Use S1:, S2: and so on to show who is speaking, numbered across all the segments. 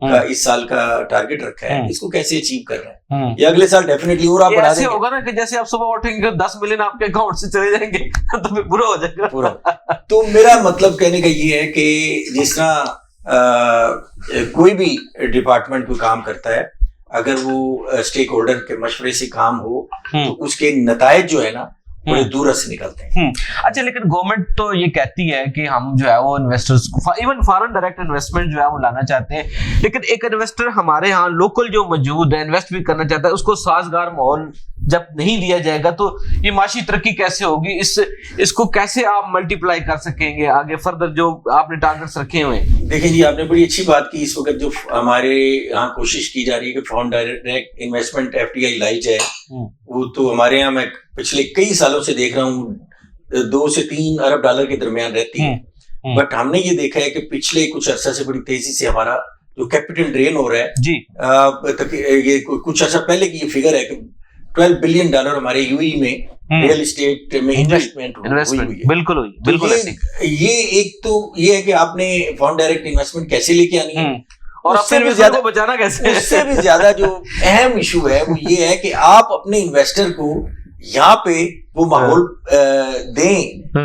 S1: اس سال کا ٹارگیٹ رکھا ہے, اس کو کیسے اچیو کر رہے ہیں, یا اگلے سال ڈیفینیٹلی اور آپ بڑھا دیں گے.
S2: ہوگا نا کہ جیسے آپ صبح اٹھیں گے 10 ملین آپ کے اکاؤنٹ سے چلے جائیں گے تو پھر برا ہو جائے گا
S1: پورا. تو میرا مطلب کہنے کا یہ ہے کہ جس طرح کوئی بھی ڈپارٹمنٹ کوئی کام کرتا ہے, اگر وہ اسٹیک ہولڈر کے مشورے سے کام ہو تو اس کے نتائج جو ہے نا بڑے دور سے نکلتے ہیں.
S2: اچھا, لیکن گورنمنٹ تو یہ کہتی ہے کہ ہم جو ہے وہ investors even foreign direct investment جو ہے وہ لانا چاہتے ہیں, لیکن ایک انویسٹر ہمارے ہاں لوکل جو موجود ہے انویسٹ بھی کرنا چاہتا ہے, اس کو سازگار ماحول جب نہیں دیا جائے گا تو یہ معاشی ترقی کیسے ہوگی, اس کو کیسے آپ ملٹی پلائی کر سکیں گے آگے فردر جو آپ نے ٹارگیٹس رکھے ہوئے ہیں.
S1: دیکھیں جی, آپ نے بڑی اچھی بات کی. اس وقت جو ہمارے یہاں کوشش کی جا رہی ہے کہ فارن ڈائریکٹ انویسٹمنٹ FDI لائی جائے, وہ تو ہمارے یہاں میں پچھلے کئی سالوں سے دیکھ رہا ہوں 2 سے 3 ارب ڈالر کے درمیان رہتی ہے. بٹ ہم نے یہ دیکھا ہے کہ پچھلے کچھ عرصہ سے بڑی تیزی سے ہمارا جو کیپٹل ڈرین ہو رہا ہے جی, یہ کچھ عرصہ پہلے کی یہ فگر ہے کہ $12 بلین ہمارے UAE میں ریئل اسٹیٹ میں انویسٹمنٹ ہوئی ہے. بالکل یہ ایک تو یہ ہے کہ آپ نے فارن ڈائریکٹ انویسٹمنٹ کیسے لے کے آنی ہے, اور اس سے بھی زیادہ بچانا کیسے, اس سے بھی زیادہ جو اہم ایشو ہے وہ یہ ہے کہ آپ اپنے انویسٹر کو یہاں پہ وہ ماحول دیں,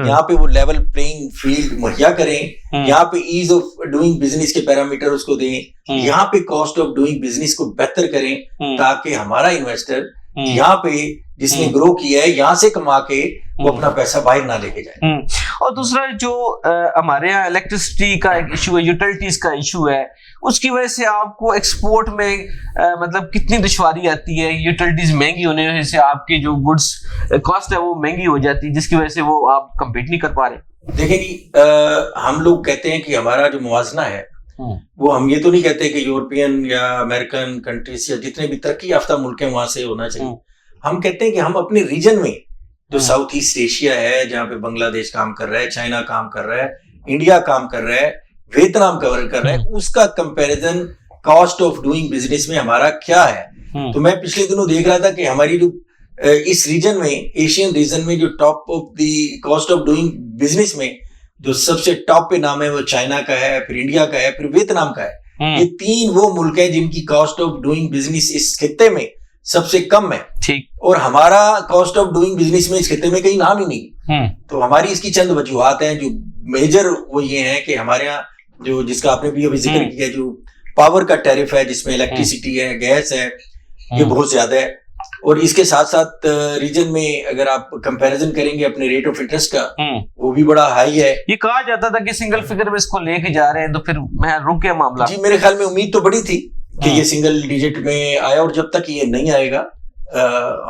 S1: یہاں پہ وہ لیول پلینگ فیلڈ مہیا کریں, یہاں پہ ایز آف ڈوئنگ بزنس کے پیرامیٹر اس کو دیں, یہاں پہ کاسٹ آف ڈوئنگ بزنس کو بہتر کریں, تاکہ ہمارا انویسٹر یہاں پہ جس نے گرو کیا ہے یہاں سے کما کے وہ اپنا پیسہ باہر نہ لے کے جائے.
S2: اور دوسرا جو ہمارے یہاں الیکٹریسٹی کا ایک ایشو ہے, یوٹیلٹیز کا ایشو ہے, اس کی وجہ سے آپ کو ایکسپورٹ میں مطلب کتنی دشواری آتی ہے, یوٹیلٹیز مہنگی ہونے کی وجہ سے آپ کی جو گڈس کاسٹ ہے وہ مہنگی ہو جاتی ہے, جس کی وجہ سے وہ آپ کمپیٹ نہیں کر پا رہے.
S1: دیکھیں جی, ہم لوگ کہتے ہیں کہ ہمارا جو موازنہ ہے وہ, ہم یہ تو نہیں کہتے کہ یورپین یا امریکن کنٹریز یا جتنے بھی ترقی یافتہ ملک ہیں وہاں سے ہونا چاہیے. ہم کہتے ہیں کہ ہم اپنے ریجن میں جو ساؤتھ ایسٹ ایشیا ہے, جہاں پہ بنگلہ دیش کام کر رہا ہے, چائنا کام کر رہا ہے, انڈیا کام کر رہا ہے, ویتنام کور کر رہا ہے, اس کا comparison cost of doing business میں ہمارا کیا ہے. تو میں پچھلے دنوں دیکھ رہا تھا کہ ہماری جو اس ریجن میں, ایشین ریجن میں جو top of the cost of doing business میں جو سب سے ٹاپ پہ نام ہے وہ چائنا کا ہے, پھر انڈیا کا ہے, پھر ویتنام کا ہے. یہ 3 وہ ملک ہیں جن کی کاسٹ آف ڈوئنگ بزنس اس خطے میں سب سے کم ہے, اور ہمارا کاسٹ آف ڈوئنگ بزنس میں اس خطے میں کہیں نام ہی نہیں. تو ہماری اس کی چند وجوہات ہیں جو میجر, وہ یہ ہیں کہ ہمارے یہاں جو جس کا آپ نے بھی ابھی ذکر کیا, جو پاور کا ٹیرف ہے جس میں الیکٹریسٹی ہے, گیس ہے, یہ بہت زیادہ ہے. اور اس کے ساتھ ساتھ ریجن میں اگر آپ کمپیریزن کریں گے اپنے ریٹ آف انٹرسٹ کا, وہ بھی بڑا ہائی ہے.
S2: یہ کہا جاتا تھا کہ سنگل فگر میں اس کو لے کے جا رہے ہیں, تو پھر میں رک گیا معاملہ.
S1: جی, میرے خیال میں امید تو بڑی تھی کہ یہ سنگل ڈیجٹ میں آیا, اور جب تک یہ نہیں آئے گا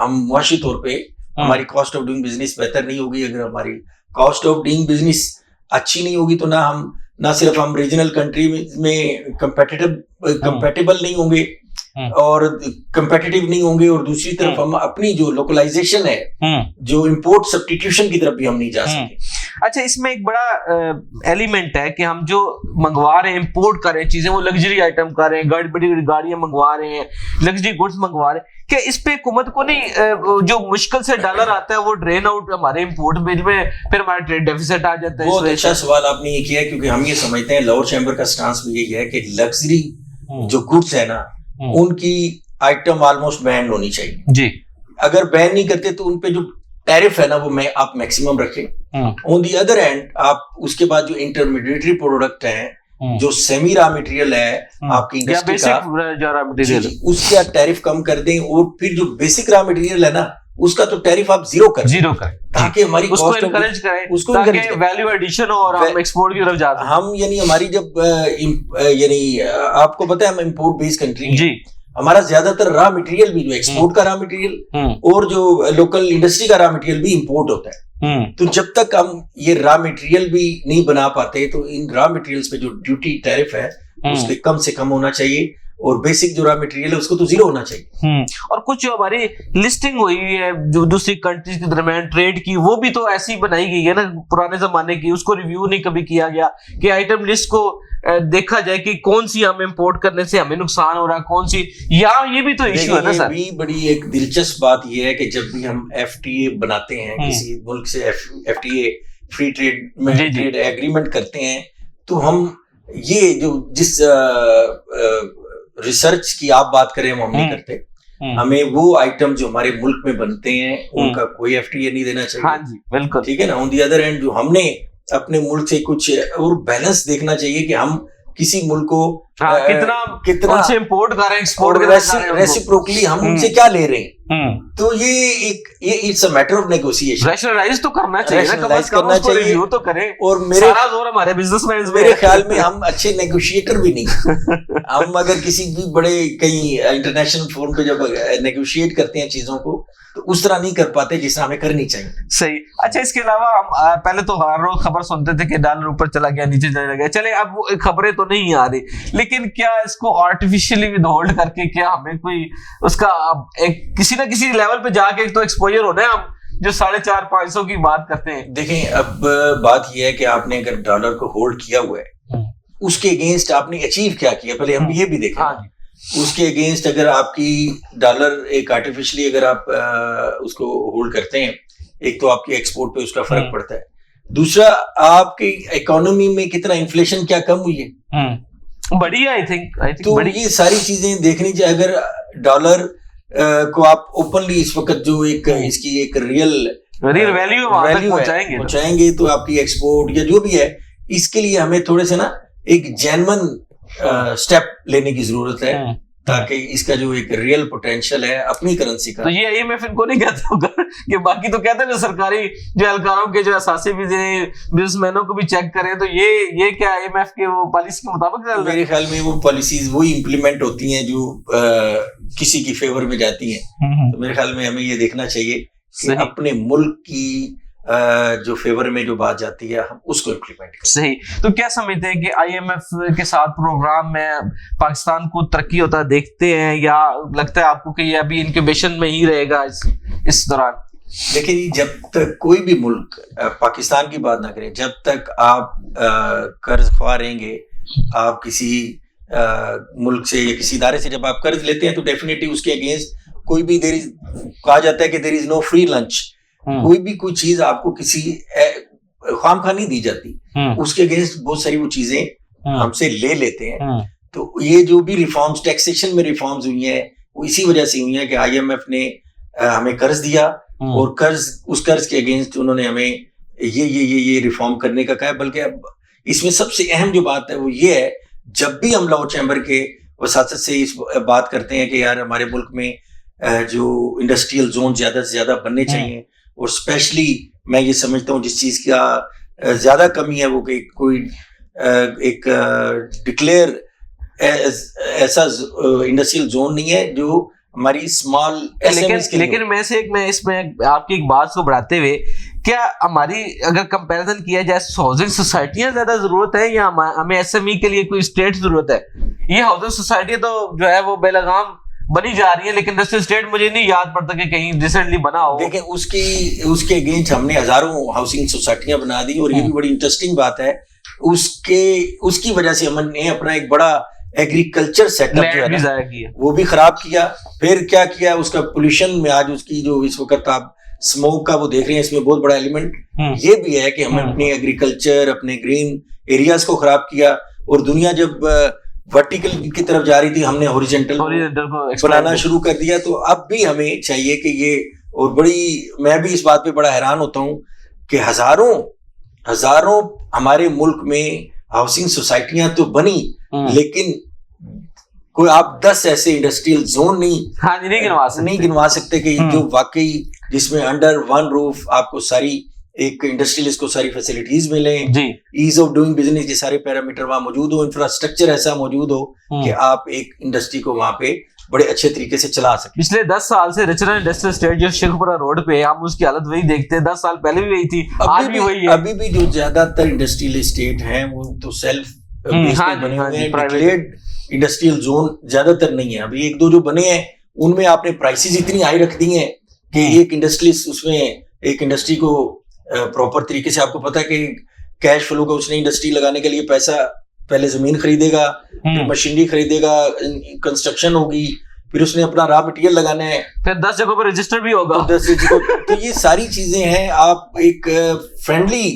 S1: ہم معاشی طور پہ ہماری کاسٹ آف ڈوئنگ بزنس بہتر نہیں ہوگی. اگر ہماری کاسٹ آف ڈوئنگ بزنس اچھی نہیں ہوگی تو نہ صرف ہم ریجنل کنٹری میں کمپیٹیبل نہیں ہوں گے اور کمپیٹیٹیو نہیں ہوں گے, اور دوسری طرف ہم اپنی جو لوکلائزیشن ہے, جو امپورٹ سبسٹیٹیوشن کی طرف بھی ہم نہیں جا سکتے.
S2: اچھا, اس میں ایک بڑا ایلیمنٹ ہے کہ ہم جو منگوا رہے ہیں, امپورٹ کر رہے ہیں چیزیں, وہ لگژری آئٹم کر رہے ہیں, بڑی بڑی گاڑیاں منگوا رہے ہیں, لگژری گڈس منگوا رہے ہیں, کہ اس پہ حکومت کو نہیں جو مشکل سے ڈالر آتا ہے وہ ڈرین آؤٹ ہمارے امپورٹ بل میں, پھر ہمارا ٹریڈ ڈیفیسٹ آ جاتا ہے.
S1: بہت اچھا سوال آپ نے یہ کیا, کیونکہ ہم یہ سمجھتے ہیں, لور چیمبر کا سٹانس بھی یہی ہے کہ لگژری جو گڈس ہے نا, ان کی آئٹم آلموسٹ بین ہونی چاہیے.
S2: جی,
S1: اگر بین نہیں کرتے تو ان پہ جو ٹیرف ہے نا وہ آپ میکسیمم رکھیں. آن دی ادر ہینڈ آپ اس کے بعد جو انٹرمیڈیٹری پروڈکٹ ہیں, جو سیمی را مٹیریل ہے آپ کی انڈسٹری کا, اس کا ٹیرف کم کر دیں, اور پھر جو بیسک را مٹیریل ہے نا اس کا تو ٹیرف آپ زیرو کریں, تاکہ ہماری
S2: اس کو انکریج کریں, اس کو ویلیو ایڈیشن ہو اور ہم ایکسپورٹ کی طرف جاتے ہیں.
S1: ہم یعنی ہماری جب یعنی آپ کو پتہ ہے ہم امپورٹ بیس کنٹری
S2: جی,
S1: ہمارا زیادہ تر را مٹیریل بھی جو ایکسپورٹ کا را مٹیریل اور جو لوکل انڈسٹری کا را مٹیریل بھی امپورٹ ہوتا ہے. تو جب تک ہم یہ را مٹیریل بھی نہیں بنا پاتے تو ان را مٹیریلز پہ جو ڈیوٹی ٹیرف ہے اس کے کم سے کم ہونا چاہیے, اور بیسک جو را مٹیریل ہے اس کو تو زیرو ہونا چاہیے.
S2: اور کچھ جو ہماری لسٹنگ ہوئی ہے جو دوسری کنٹریز کے درمیان ٹریڈ کی, وہ بھی تو ایسی بنائی گئی ہے نا پرانے زمانے کی, اس کو ریویو نہیں کبھی کیا گیا کہ آئٹم لسٹ کو دیکھا جائے کہ کون سی ہم امپورٹ کرنے سے ہمیں نقصان ہو رہا ہے, کون سی, یا یہ بھی تو ایشو ہے نا سر.
S1: یہ بڑی ایک دلچسپ بات یہ ہے کہ جب بھی ہم FTA بناتے ہیں کسی ملک سے, FTA فری ٹریڈ میں ٹریڈ ایگریمنٹ کرتے ہیں, تو ہم یہ جو جس ریسرچ کی آپ بات کریں وہ ہم نہیں کرتے. ہمیں وہ آئٹم جو ہمارے ملک میں بنتے ہیں ان کا کوئی FTA نہیں دینا چاہیے.
S2: ہاں جی بالکل
S1: ٹھیک ہے نا. آن دی ادر ہینڈ جو ہم نے اپنے ملک سے کچھ اور بیلنس دیکنا چاہیے کہ ہم کسی ملک کو
S2: کتنا سے امپورٹ کر رہے ہیں, ایکسپورٹ کر رہے ہیں,
S1: ریسیپروکلی ہم ان سے کیا لے رہے ہیں. تو یہ ایک it's a matter of negotiation.
S2: Rationalise تو کرنا چاہیے,
S1: کرنا چاہیے
S2: تو کریں.
S1: اور
S2: سارا زور ہمارے بزنس مینز میں.
S1: میرے خیال میں ہم اچھے نیگوشیٹر بھی نہیں. ہم اگر کسی بھی بڑے کہیں انٹرنیشنل فورم پہ جب نیگوشیٹ کرتے ہیں چیزوں کو تو اس طرح نہیں کر پاتے جس طرح ہمیں کرنی چاہیے.
S2: صحیح. اچھا اس کے علاوہ ہم پہلے تو ہر روز خبر سنتے تھے کہ ڈالر اوپر چلا گیا, نیچے چلا گیا. چلے اب وہ خبریں تو نہیں آ رہی, لیکن کیا اس کو آرٹیفیشلی ود ہولڈ کر کے کیا ہمیں کوئی اس کا ایک کسی نہ کسی لیول پہ جا کے تو ایکسپوجر ہونا ہے, ہم جو 450-500 کی بات کرتے ہیں.
S1: دیکھیں اب بات یہ ہے کہ آپ نے اگر ڈالر کو ہولڈ کیا ہوا ہے اس کے اگینسٹ آپ نے اچیو کیا کیا, پہلے ہم یہ بھی دیکھیں. اس کے اگینسٹ اگر آپ کی ڈالر ایک آرٹیفیشلی اگر آپ اس کو ہولڈ کرتے ہیں, ایک تو آپ کی ایکسپورٹ پہ اس کا فرق پڑتا ہے, دوسرا آپ کی اکانومی میں کتنا انفلیشن کیا کم ہوئی ہے,
S2: بڑی ہے آئی تھنک.
S1: تو یہ ساری چیزیں دیکھنی چاہیے. اگر ڈالر کو آپ اوپنلی اس وقت جو ایک اس کی ایک ریئل
S2: ویلیو
S1: پہنچائیں گے تو آپ کی ایکسپورٹ یا جو بھی ہے, اس کے لیے ہمیں تھوڑے سے نا ایک جینون اسٹیپ لینے کی ضرورت ہے تاکہ اس کا جو ایک ریئل پوٹینشیل ہے اپنی کرنسی کا.
S2: تو یہ IMF ان کو نہیں کہتا ہوگا کہ باقی تو کہتے ہیں سرکاری جو اہلکاروں کے جو اساسی بھی دیں, بزنس مینوں کو بھی چیک کریں, تو یہ کیا IMF کے وہ پالیسی کے مطابق
S1: میرے خیال میں وہ پالیسیز وہی امپلیمنٹ ہوتی ہیں جو کسی کی فیور میں جاتی ہیں. تو میرے خیال میں ہمیں یہ دیکھنا چاہیے کہ اپنے ملک کی جو فیور میں جو بات جاتی ہے ہم اس کو امپلیمنٹ کریں.
S2: صحیح. تو کیا سمجھتے ہیں کہ IMF کے ساتھ پروگرام میں پاکستان کو ترقی ہوتا دیکھتے ہیں, یا لگتا ہے آپ کو کہ یہ ابھی انکیوبیشن میں ہی رہے گا اس دوران؟
S1: دیکھیں جب تک کوئی بھی ملک, پاکستان کی بات نہ کریں, جب تک آپ قرض خواہ رہیں گے, آپ کسی ملک سے یا کسی ادارے سے جب آپ قرض لیتے ہیں تو ڈیفینیٹلی اس کے اگینسٹ کوئی بھی کہا جاتا ہے کہ دیر از نو فری لنچ. کوئی بھی کوئی چیز آپ کو کسی خام خواہ نہیں دی جاتی, اس کے اگینسٹ بہت ساری وہ چیزیں ہم سے لے لیتے ہیں. تو یہ جو بھی ریفارمز, ٹیکسیشن میں ریفارمز ہوئی ہیں وہ اسی وجہ سے ہوئی ہیں کہ IMF نے ہمیں قرض دیا اور اس قرض کے اگینسٹ انہوں نے ہمیں یہ ریفارم کرنے کا کہا ہے. بلکہ اب اس میں سب سے اہم جو بات ہے وہ یہ ہے, جب بھی ہم لاہور چیمبر کے وساطت سے اس بات کرتے ہیں کہ یار ہمارے ملک میں جو انڈسٹریل زون زیادہ سے زیادہ بننے چاہیے, اور اسپیشلی میں یہ سمجھتا ہوں جس چیز کا زیادہ کمی ہے وہ کہ کوئی ایک ڈکلیئر ایسا انڈسٹریل زون نہیں ہے جو ہماری اسمال.
S2: لیکن میں اس میں آپ کی ایک بات کو بڑھاتے ہوئے, کیا ہماری اگر کمپیریزن کیا جائے ہاؤسنگ سوسائٹیاں زیادہ ضرورت ہے یا ہمیں SME کے لیے کوئی اسٹیٹ ضرورت ہے؟ یہ ہاؤسنگ سوسائٹیاں تو جو ہے وہ بے لگام بنی جا رہی ہے, لیکن انڈسٹریل اسٹیٹ مجھے نہیں یاد پڑتا کہ کہیں ریسنٹلی بنا ہو.
S1: دیکھیں اس کے اگینسٹ ہم نے ہزاروں ہاؤسنگ سوسائٹیاں بنا دی, اور یہ بھی بڑی انٹرسٹنگ بات ہے. اس کی وجہ سے ہم نے اپنا ایک بڑا ایگریکلچر سیٹ اپ جو ہے وہ بھی خراب کیا. پھر کیا کیا, اس کا پولوشن میں آج اس کی جو اس وقت آپ اسموک کا وہ دیکھ رہے ہیں, اس میں بہت بڑا ایلیمنٹ یہ بھی ہے کہ ہم نے اپنے ایگریکلچر, اپنے گرین ایریاز کو خراب کیا. اور دنیا جب ورٹیکل کی طرف جا رہی تھی ہم نے ہوريزونٹل بنانا شروع کر دیا. تو اب بھی ہمیں چاہیے کہ یہ, اور میں بھی اس بات پہ بڑا حیران ہوتا ہوں کہ ہزاروں ہمارے ملک میں ہاؤسنگ سوسائٹیاں تو بنی, لیکن کوئی آپ 10 ایسے انڈسٹریل زون نہیں گنوا سکتے کہ جو واقعی جس میں انڈر ون روف آپ کو ساری ایک انڈسٹریلسٹ کو ساری فیسلٹیز ملیں, ایز آف ڈوئنگ بزنس کے سارے پیرامیٹر وہاں موجود ہو, انفراسٹرکچر ایسا موجود ہو کہ آپ ایک انڈسٹری کو وہاں پہ بڑے اچھے طریقے سے چلا سکیں.
S2: پچھلے 10 سال سے ریچرل انڈسٹریل اسٹیٹ جو شیخوپورہ روڈ پہ ہم اس کی حالت وہی دیکھتے ہیں. 10 سال پہلے بھی وہی تھی, آج بھی وہی ہے.
S1: ابھی بھی جو زیادہ تر انڈسٹریل اسٹیٹ ہیں وہ تو سیلف بنے ہوئے ہیں, ڈکلیئرڈ انڈسٹریل زون زیادہ تر نہیں ہے. ابھی ایک دو جو بنے ہیں ان میں آپ نے پرائسز اتنی ہائی رکھ دی ہیں کہ ایک انڈسٹریلسٹ اس میں ایک انڈسٹری کو پراپر طریقے سے, آپ کو پتا ہے کہ کیش فلو کا اس نے انڈسٹری لگانے کے لیے پیسہ پہلے زمین خریدے گا, پھر مشینری خریدے گا, کنسٹرکشن ہوگی, پھر اس نے اپنا را مٹیریل لگانا ہے,
S2: پھر 10 جگہوں پہ رجسٹر بھی ہوگا.
S1: تو یہ ساری چیزیں ہیں. آپ ایک فرینڈلی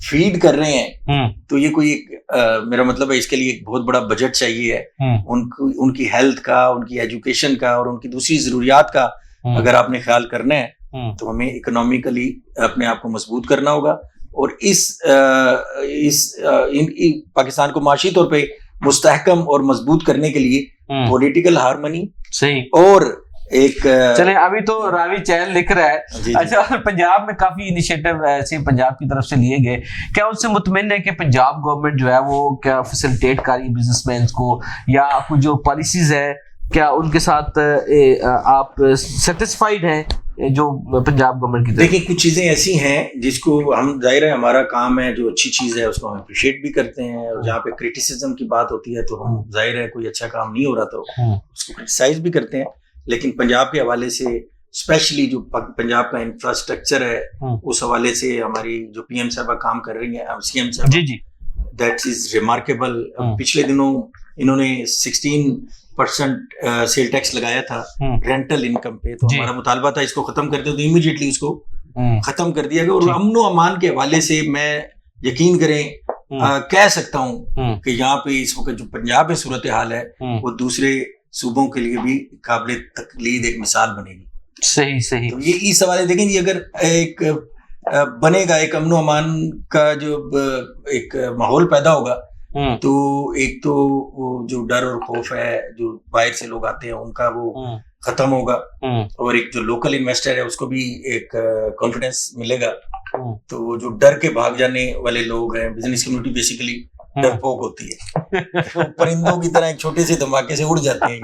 S1: فیڈ کر رہے ہیں تو یہ کوئی میرا مطلب ہے اس کے لیے ایک بہت بڑا بجٹ چاہیے ہے. ان کی ہیلتھ کا, ان کی ایجوکیشن کا اور ان کی دوسری ضروریات کا اگر آپ نے خیال کرنا ہے تو ہمیں اکنامیکلی اپنے آپ کو مضبوط کرنا ہوگا, اور پاکستان کو معاشی طور پہ مستحکم اور مضبوط کرنے کے لیے پولیٹیکل ہارمنی
S2: صحیح
S1: اور ایک
S2: چلے. ابھی تو راوی چین لکھ رہا ہے اچھا پنجاب میں کافی انیشیٹو ایسے پنجاب کی طرف سے لیے گئے, کیا ان سے مطمئن ہے کہ پنجاب گورنمنٹ جو ہے وہ کیا فیسلٹیٹ کر رہی ہے بزنس مینس کو, یا کچھ جو پالیسیز ہے کیا ان کے ساتھ آپ سیٹسفائیڈ ہیں جو پنجاب گورنمنٹ کی؟
S1: دیکھیں کچھ چیزیں ایسی ہیں جس کو ہم ظاہر ہے ہمارا کام ہے, جو اچھی چیز ہے اس کو ہم اپریشیٹ بھی کرتے ہیں, اور جہاں پہ کرٹیسزم کی بات ہوتی ہے تو ہم ظاہر ہے کوئی اچھا کام نہیں ہو رہا تو اس کو کرٹیسائز بھی کرتے ہیں. لیکن پنجاب کے حوالے سے اسپیشلی جو پنجاب کا انفراسٹرکچر ہے اس حوالے سے ہماری جو پی ایم صاحبہ کام کر رہی ہیں, سی ایم صاحبہ, دیٹ از ریمارکیبل. پچھلے دنوں انہوں نے 16% سیل ٹیکس لگایا تھا رینٹل انکم پہ, تو ہمارا مطالبہ تھا اس کو ختم کر دیں, تو امیڈیٹلی اس کو ختم کر دیا گیا. اور امن و امان کے حوالے سے میں یقین کریں کہہ سکتا ہوں کہ یہاں پہ اس وقت جو پنجاب میں صورتحال ہے وہ دوسرے صوبوں کے لیے بھی قابل تقلید ایک مثال بنے گی.
S2: صحیح.
S1: تو یہ سوال ہے, دیکھیں جی اگر ایک بنے گا ایک امن و امان کا جو ایک ماحول پیدا ہوگا تو ایک تو وہ جو ڈر اور خوف ہے جو باہر سے لوگ آتے ہیں ان کا وہ ختم ہوگا, اور ایک جو لوکل انویسٹر ہے اس کو بھی ایک کانفیڈنس ملے گا. تو وہ جو ڈر کے بھاگ جانے والے لوگ ہیں, بزنس کمیونٹی بیسیکلی ڈرپوک ہوتی ہے, پرندوں کی طرح ایک چھوٹے سے دھماکے سے اڑ جاتے ہیں.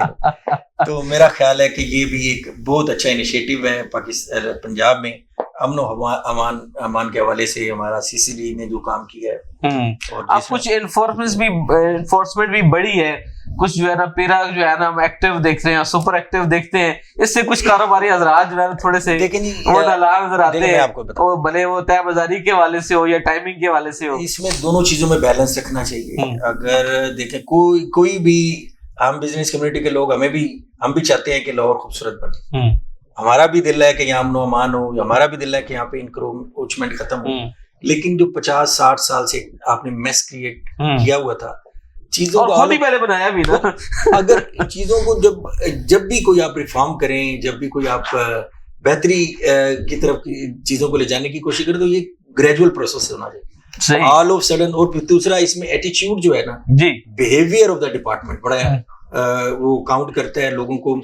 S1: تو میرا خیال ہے کہ یہ بھی ایک بہت اچھا انیشیٹو ہے پاکستان پنجاب میں امن و امان کے حوالے سے. ہمارا سی سی ڈی نے جو کام کیا ہے, اور
S2: اب کچھ انفورسمنٹ بھی بڑی ہے, کچھ جو ہے نا پیرا جو ہے نا ہم ایکٹیو دیکھتے ہیں, سپر ایکٹیو دیکھتے ہیں, اس سے کچھ کاروباری حضرات جو ہے نا تھوڑے سے وہ دلال نظر آتے ہیں, بھلے وہ طے بازاری کے حوالے سے ہو یا ٹائمنگ کے حوالے سے ہو.
S1: اس میں دونوں چیزوں میں بیلنس رکھنا چاہیے. اگر دیکھیں کوئی بھی ہم بزنس کمیونٹی کے لوگ ہم بھی چاہتے ہیں کہ لاہور خوبصورت بنے, ہمارا بھی دل ہے کہ یہاں امن و امان ہو, ہمارا بھی دل ہے کہ یہاں پہ انکروچمنٹ ختم ہو. لیکن جو 50-60 سال سے آپ نے میس کریٹ کیا ہوا تھا چیزوں کو,
S2: خود ہی پہلے بنایا بھی نا,
S1: اگر چیزوں کو جب بھی کوئی آپ ریفارم کریں, جب بھی کوئی آپ بہتری کی طرف چیزوں کو لے جانے کی کوشش کریں تو یہ گریجول پروسیس ہونا چاہیے آل آف سڈن. اور پھر دوسرا اس میں ایٹیچیوڈ جو ہے نا, بیہیویئر آف دا ڈپارٹمنٹ بڑا وہ کاؤنٹ کرتا ہے لوگوں کو,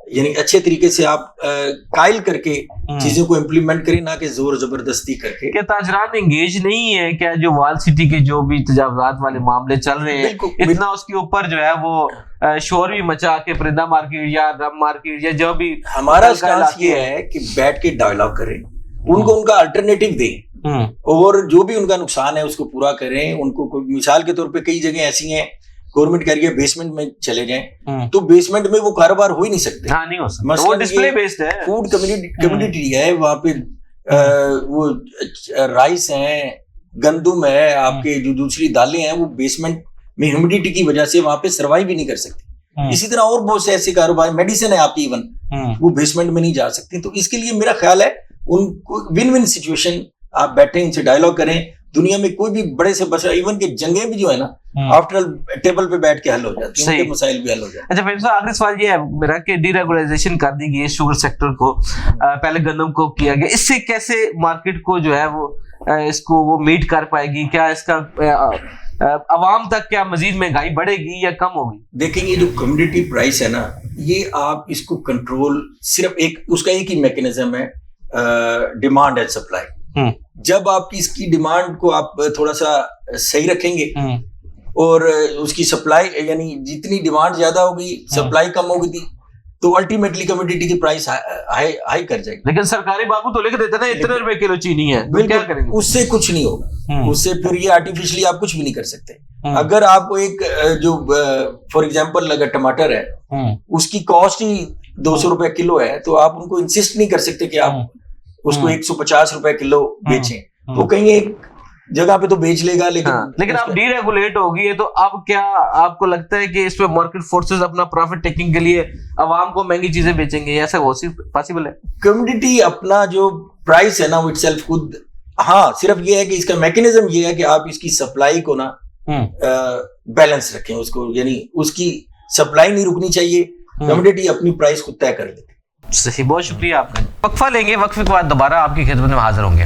S1: یعنی اچھے طریقے سے آپ قائل کر کے چیزوں کو امپلیمنٹ کریں, نہ کہ زور زبردستی کر کے.
S2: کیا تاجران انگیج نہیں ہے کیا؟ جو وال سٹی کے جو بھی تجاوزات والے معاملے چل رہے ہیں اتنا اس کے اوپر جو ہے وہ شور بھی مچا کے پرندہ مارکیٹ یا رم مارکیٹ یا جو بھی,
S1: ہمارا سٹانس یہ ہے کہ بیٹھ کے ڈائیلاگ کریں, ان کو ان کا الٹرنیٹو دیں, اور جو بھی ان کا نقصان ہے اس کو پورا کریں. ان کو مثال کے طور پہ کئی جگہ ایسی ہیں گورنمنٹ کہہ رہی ہے بیسمنٹ میں چلے جائیں, تو بیسمنٹ میں وہ کاروبار ہو ہی نہیں سکتے.
S2: ہاں نہیں ہو سکتا, وہ ڈسپلے بیسڈ ہے.
S1: فوڈ کمیونٹی ہے وہاں پہ, وہ رائس ہیں, گندم ہے, آپ کے جو دوسری دالیں ہیں وہ بیسمنٹ میں ہیومیڈیٹی کی وجہ سے وہاں پہ سروائیو بھی نہیں کر سکتی. اسی طرح اور بہت سے ایسے کاروبار, میڈیسن ہے آپ کی ایون, وہ بیسمنٹ میں نہیں جا سکتی. تو اس کے لیے میرا خیال ہے ان کو ون ون سچویشن آپ بیٹھیں, ان سے ڈائیلاگ کریں. دنیا میں کوئی بھی بڑے سے بڑا ایون کہ جنگیں بھی جو ہے نا آفٹر ٹیبل پہ بیٹھ کے حل ہو جاتی ہیں, ان کے مسائل بھی حل ہو جاتے ہیں.
S2: اچھا فہیم صاحب, آخری سوال یہ ہے میرا کہ ڈی ریگولائزیشن کر دی گئی شوگر سیکٹر کو, پہلے گندم کو کیا گیا, اس سے کیسے مارکیٹ کو جو ہے وہ اس کو وہ میٹ کر پائے گی؟ کیا اس کا عوام تک کیا مزید مہنگائی بڑھے گی یا کم ہوگی؟
S1: دیکھیں یہ جو کمیونٹی پرائس ہے نا, یہ آپ اس کو کنٹرول صرف اس کا ایک ہی میکینزم ہے, ڈیمانڈ اینڈ سپلائی. جب آپ کی اس کی ڈیمانڈ کو آپ تھوڑا سا صحیح رکھیں گے اور اس کی سپلائی, یعنی جتنی ڈیمانڈ زیادہ ہوگی سپلائی کم ہوگی تو الٹیمیٹلی کمیڈیٹی کی پرائس ہائی کر جائے گی.
S2: لیکن سرکاری بابو تو لکھ دیتے نا اتنے روپے کلو چینی ہے, کیا کریں گے؟
S1: اس سے کچھ نہیں ہوگا, اس سے پھر یہ آرٹیفیشلی آپ کچھ بھی نہیں کر سکتے. اگر آپ کو ایک جو فار ایگزامپل اگر ٹماٹر ہے اس کی کاسٹ ہی 200 روپے کلو ہے, تو آپ ان کو انسسٹ نہیں کر سکتے کہ آپ اس کو 150 روپے کلو بیچیں. وہ کہیں ایک جگہ پہ تو بیچ لے گا,
S2: لیکن اب ڈی ریگولیٹ ہوگی ہے تو اب کیا آپ کو لگتا ہے کہ اس پہ مارکیٹ فورسز اپنا پروفٹ ٹیکنگ کے لیے عوام کو مہنگی چیزیں بیچیں گے, ایسا پاسبل ہے؟
S1: کمیونٹی اپنا جو پرائس ہے نا وہ اٹ سیلف خود ہاں صرف یہ ہے کہ اس کا میکینزم یہ ہے کہ آپ اس کی سپلائی کو نا بیلنس رکھیں اس کو, یعنی اس کی سپلائی نہیں رکنی چاہیے, کموڈٹی اپنی پرائس خود طے کر لیتی.
S2: صحیح, بہت شکریہ آپ نے. وقفہ لیں گے, وقفے کے بعد دوبارہ آپ کی خدمت میں حاضر ہوں گے.